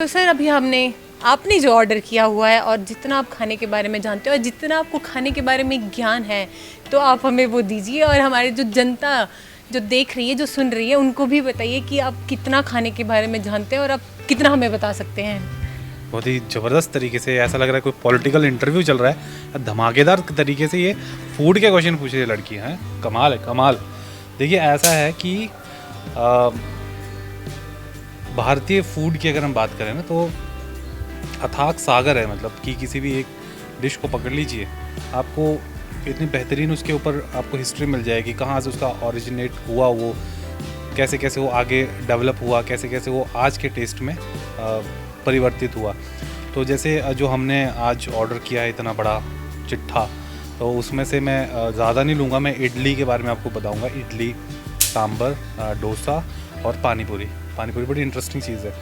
तो सर अभी आपने जो ऑर्डर किया हुआ है और जितना आप खाने के बारे में जानते हो और जितना आपको खाने के बारे में ज्ञान है, तो आप हमें वो दीजिए और हमारे जो जनता जो देख रही है, जो सुन रही है, उनको भी बताइए कि आप कितना खाने के बारे में जानते हैं और आप कितना हमें बता सकते हैं। बहुत ही ज़बरदस्त तरीके से ऐसा लग रहा है कोई पॉलिटिकल इंटरव्यू चल रहा है। धमाकेदार तरीके से ये फूड के क्वेश्चन पूछ रही है लड़की। हैं, कमाल है कमाल। देखिए ऐसा है कि भारतीय फूड की अगर हम बात करें ना, तो अथाक सागर है। मतलब कि किसी भी एक डिश को पकड़ लीजिए, आपको इतनी बेहतरीन उसके ऊपर आपको हिस्ट्री मिल जाएगी, कहाँ से उसका ओरिजिनेट हुआ, वो कैसे कैसे वो आगे डेवलप हुआ, कैसे कैसे वो आज के टेस्ट में परिवर्तित हुआ। तो जैसे जो हमने आज ऑर्डर किया है इतना बड़ा चिट्ठा, तो उसमें से मैं ज़्यादा नहीं लूँगा। मैं इडली के बारे में आपको बताऊँगा। इडली, सांभर, डोसा और पानी पूरी। पानी पूरी बड़ी इंटरेस्टिंग चीज़ है।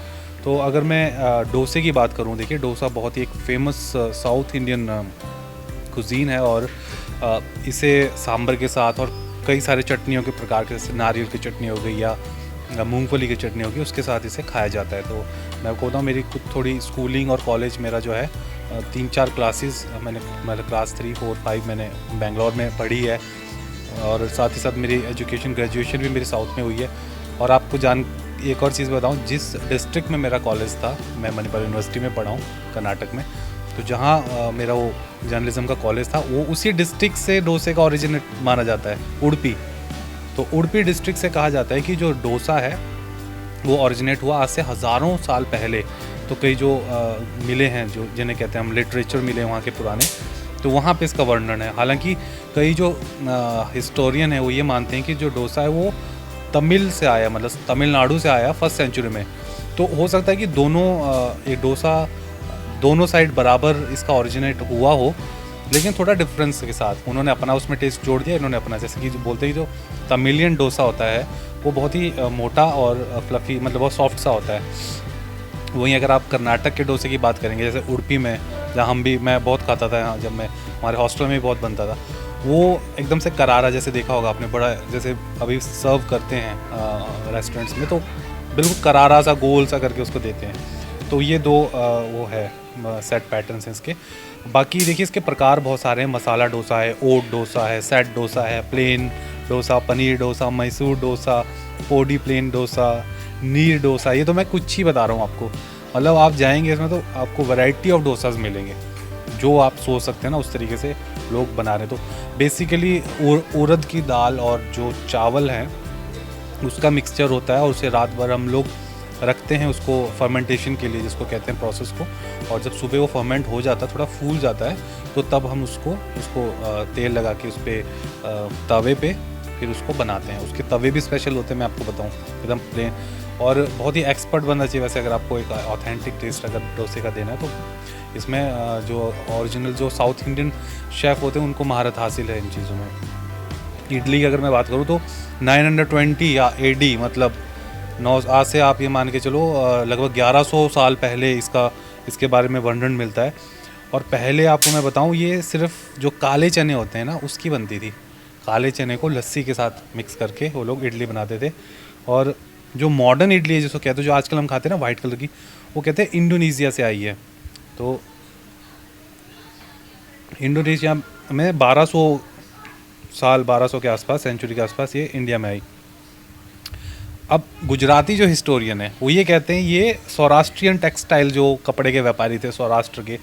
तो अगर मैं डोसे की बात करूँ, देखिए डोसा बहुत ही एक फेमस साउथ इंडियन कुजीन है और इसे सांभर के साथ और कई सारे चटनियों के प्रकार के, जैसे नारियल की चटनी हो गई या मूंगफली की चटनी होगी, उसके साथ इसे खाया जाता है। तो मैं आपको बताऊँ, मेरी कुछ थोड़ी स्कूलिंग और कॉलेज मेरा जो है 3-4 क्लासेस मैंने, मतलब क्लास 3, 4, 5 मैंने बेंगलोर में पढ़ी है और साथ ही साथ मेरी एजुकेशन ग्रेजुएशन भी मेरी साउथ में हुई है। और आपको एक और चीज़ बताऊँ, जिस डिस्ट्रिक्ट में मेरा कॉलेज था, मैं मणिपाल यूनिवर्सिटी में पढ़ा हूँ कर्नाटक में, तो जहाँ मेरा वो जर्नलिज्म का कॉलेज था, वो उसी डिस्ट्रिक्ट से डोसे का ओरिजिनेट माना जाता है, उडुपी। तो उडुपी डिस्ट्रिक्ट से कहा जाता है कि जो डोसा है वो ओरिजिनेट हुआ आज से हज़ारों साल पहले। तो कई जो मिले हैं, जो जिन्हें कहते हैं हम लिटरेचर मिले वहाँ के पुराने, तो वहाँ पे इसका वर्णन है। हालांकि कई जो हिस्टोरियन है वो ये मानते हैं कि जो डोसा है वो तमिल से आया, मतलब तमिलनाडु से आया 1st सेंचुरी में। तो हो सकता है कि एक डोसा दोनों साइड बराबर इसका ओरिजिनेट हुआ हो, लेकिन थोड़ा डिफरेंस के साथ उन्होंने अपना उसमें टेस्ट जोड़ दिया, इन्होंने अपना। जैसे कि जो बोलते हैं जो तमिलियन डोसा होता है वो बहुत ही मोटा और फ्लफ़ी, मतलब बहुत सॉफ्ट सा होता है। वहीं अगर आप कर्नाटक के डोसे की बात करेंगे, जैसे उडुपी में, जहाँ मैं बहुत खाता था, यहाँ जब मैं हमारे हॉस्टल में भी बहुत बनता था, वो एकदम से करारा, जैसे देखा होगा आपने, बड़ा जैसे अभी सर्व करते हैं रेस्टोरेंट्स में, तो बिल्कुल करारा सा गोल सा करके उसको देते हैं। तो ये दो वो है सेट पैटर्न्स हैं इसके। बाकी देखिए इसके प्रकार बहुत सारे हैं। मसाला डोसा है, ओट डोसा है, सेट डोसा है, प्लेन डोसा, पनीर डोसा, मैसूर डोसा, पोडी प्लेन डोसा, नीर डोसा। ये तो मैं कुछ ही बता रहा हूँ आपको। मतलब आप जाएंगे इसमें तो आपको वैरायटी ऑफ डोसाज मिलेंगे, जो आप सोच सकते हैं ना, उस तरीके से लोग बना रहे हैं। तो बेसिकली उड़द की दाल और जो चावल हैं उसका मिक्सचर होता है और उसे रात भर हम लोग रखते हैं उसको फर्मेंटेशन के लिए, जिसको कहते हैं प्रोसेस को। और जब सुबह वो फर्मेंट हो जाता है, थोड़ा फूल जाता है, तो तब हम उसको तेल लगा के उस पर तवे पे फिर उसको बनाते हैं। उसके तवे भी स्पेशल होते हैं, मैं आपको बताऊं, एकदम प्लेन। और बहुत ही एक्सपर्ट बनना चाहिए वैसे, अगर आपको एक ऑथेंटिक टेस्ट अगर डोसे का देना है। तो इसमें जो ओरिजिनल जो साउथ इंडियन शेफ़ होते हैं उनको महारत हासिल है इन चीज़ों में। इडली की अगर मैं बात करूँ तो 920 या AD, मतलब आज से आप ये मान के चलो लगभग 1100 साल पहले इसके बारे में वर्णन मिलता है। और पहले आपको मैं बताऊं, ये सिर्फ जो काले चने होते हैं ना उसकी बनती थी। काले चने को लस्सी के साथ मिक्स करके वो लोग इडली बनाते थे। और जो मॉडर्न इडली है जिसको कहते हैं, जो आजकल हम खाते हैं ना वाइट कलर की, वो कहते हैं इंडोनेशिया से आई है। तो इंडोनेशिया में 1200 के आसपास, सेंचुरी के आसपास ये इंडिया में आई। अब गुजराती जो हिस्टोरियन है वो ये कहते हैं ये सौराष्ट्रियन टेक्सटाइल, जो कपड़े के व्यापारी थे सौराष्ट्र के,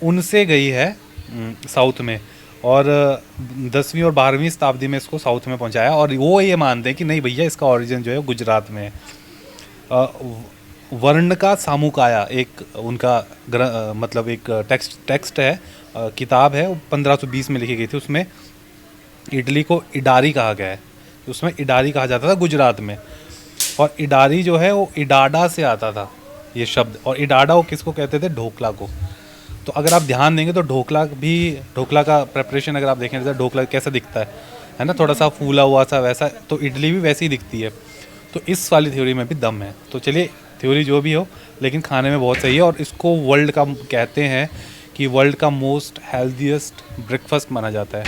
उनसे गई है साउथ में। और 10वीं और 12वीं शताब्दी में इसको साउथ में पहुंचाया। और वो ये मानते हैं कि नहीं भैया, इसका ओरिजिन जो है गुजरात में है। वर्ण का सामुकाया एक उनका मतलब एक टेक्स्ट है, किताब है, 1520 में लिखी गई थी। उसमें इडली को इडारी कहा गया है। उसमें इडारी कहा जाता था गुजरात में। और इडारी जो है वो इडाडा से आता था ये शब्द। और इडाडा वो किसको कहते थे? ढोकला को। तो अगर आप ध्यान देंगे तो ढोकला का प्रेपरेशन अगर आप देखें, जैसे ढोकला कैसा दिखता है ना, थोड़ा सा फूला हुआ सा, वैसा तो इडली भी वैसी ही दिखती है। तो इस वाली थ्योरी में भी दम है। तो चलिए, थ्योरी जो भी हो, लेकिन खाने में बहुत सही है। और इसको वर्ल्ड का कहते हैं कि वर्ल्ड का मोस्ट हेल्दीएस्ट ब्रेकफास्ट माना जाता है।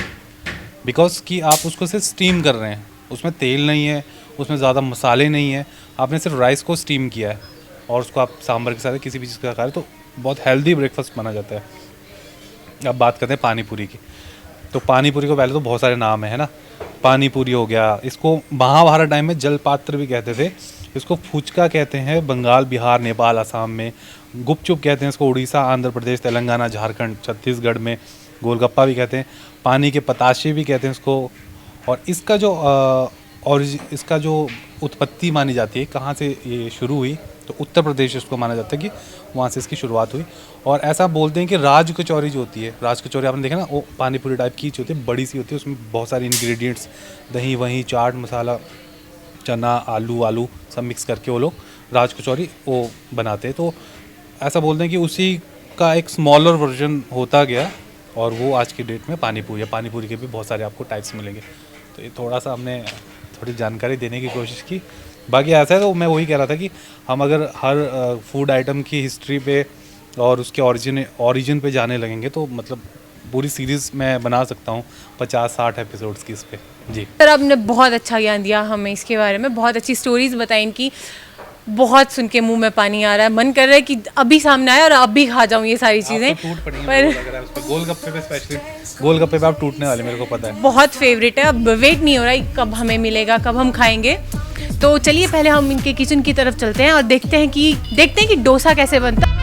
बिकॉज कि आप उसको सिर्फ स्टीम कर रहे हैं, उसमें तेल नहीं है, उसमें ज़्यादा मसाले नहीं है, आपने सिर्फ राइस को स्टीम किया है। और उसको आप सांभर के साथ किसी भी चीज़ का खा रहे तो बहुत हेल्दी ब्रेकफास्ट माना जाता है। अब बात करते हैं पानी पूरी की। तो पानी पूरी को पहले तो बहुत सारे नाम है ना। पानी पूरी हो गया, इसको महाभारत टाइम में जलपात्र भी कहते थे, इसको फुचका कहते हैं बंगाल, बिहार, नेपाल, असम में। गुपचुप कहते हैं इसको उड़ीसा, आंध्र प्रदेश, तेलंगाना, झारखंड, छत्तीसगढ़ में। गोलगप्पा भी कहते हैं, पानी के पताशे भी कहते हैं इसको। और इसका जो इसका जो उत्पत्ति मानी जाती है, कहाँ से ये शुरू हुई, तो उत्तर प्रदेश इसको माना जाता है कि वहाँ से इसकी शुरुआत हुई। और ऐसा बोलते हैं कि राज कचौरी जो होती है, राज कचौरी आपने देखा ना, वो पानी पूरी टाइप की होती है, बड़ी सी होती है, उसमें बहुत सारे इंग्रेडिएंट्स, दही वही, चाट मसाला, चना, आलू सब मिक्स करके वो लोग राज कचौरी वो बनाते हैं। तो ऐसा बोलते हैं कि उसी का एक स्मॉलर वर्जन होता गया और वो आज की डेट में पानी पूरी है। पानी पूरी के भी बहुत सारे आपको टाइप्स मिलेंगे। तो ये थोड़ा सा हमने थोड़ी जानकारी देने की कोशिश की। बाकी ऐसा है तो मैं वही कह रहा था कि हम अगर हर फूड आइटम की हिस्ट्री पे और उसके ओरिजिन पे जाने लगेंगे तो मतलब पूरी सीरीज़ मैं बना सकता हूँ 50-60 एपिसोड्स की इस पे। जी सर, आपने बहुत अच्छा ज्ञान दिया हमें इसके बारे में, बहुत अच्छी स्टोरीज बताई इनकी। बहुत सुन के मुंह में पानी आ रहा है, मन कर रहा है कि अभी सामने आए और अभी खा जाऊं ये सारी चीज़ें। टूट पड़ेंगे पर लग रहा है उस पे। गोलगप्पे पे स्पेशली, गोलगप्पे पे आप टूटने वाले, मेरे को पता है। बहुत फेवरेट है, अब वेट नहीं हो रहा है कब हमें मिलेगा, कब हम खाएंगे। तो चलिए पहले हम इनके किचन की तरफ चलते हैं और देखते हैं कि डोसा कैसे बनता है।